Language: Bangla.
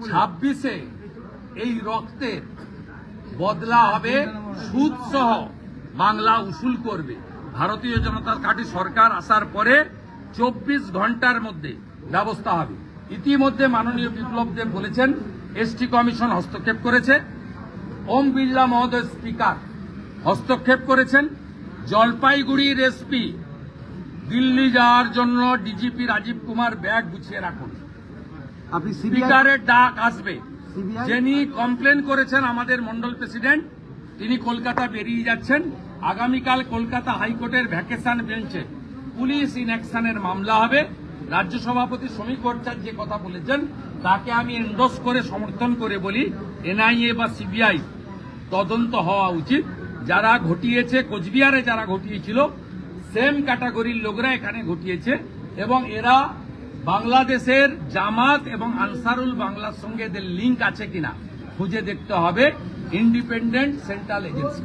26-এ এই রক্তের বদলা হবে, সুদ সহ বাংলা উসুল করবে। ভারতীয় জনতা পার্টি সরকার আসার পরে 24 ঘন্টার মধ্যে ব্যবস্থা হবে। ইতিমধ্যে মাননীয় বিপ্লব দেব বলেছেন এসটি কমিশন হস্তক্ষেপ করেছে, ওম বিড়লা মহোদয় স্পিকার হস্তক্ষেপ করেছেন, জলপাইগুড়ির এসপি দিল্লি যাওয়ার জন্য ডিজিপি রাজীব কুমার ব্যাগ গুছিয়ে রাখুন। আপনি স্পিকারের ডাক আসবে। যিনি কমপ্লেন করেছেন আমাদের মন্ডল প্রেসিডেন্ট, তিনি কলকাতা বেরিয়ে যাচ্ছেন। আগামীকাল কলকাতা হাইকোর্টের ভ্যাকেশন বেঞ্চে পুলিশ ইনঅ্যাকশনের মামলা হবে। রাজ্য সভাপতি সমীর ভট্টাচার্য যে কথা বলেছেন তাকে আমি এন্ডোর্স করে সমর্থন করে বলি, এনআইএ বা সিবিআই তদন্ত হওয়া উচিত। যারা ঘটিয়েছে, কোচবিহারে যারা ঘটিয়েছিল, সেম ক্যাটাগরির লোকরা এখানে ঘটিয়েছে এবং এরা বাংলাদেশের জামাত এবং আনসারুল বাংলার সঙ্গে এদের লিঙ্ক আছে কিনা খুঁজে দেখতে হবে ইন্ডিপেন্ডেন্ট সেন্ট্রাল এজেন্সি।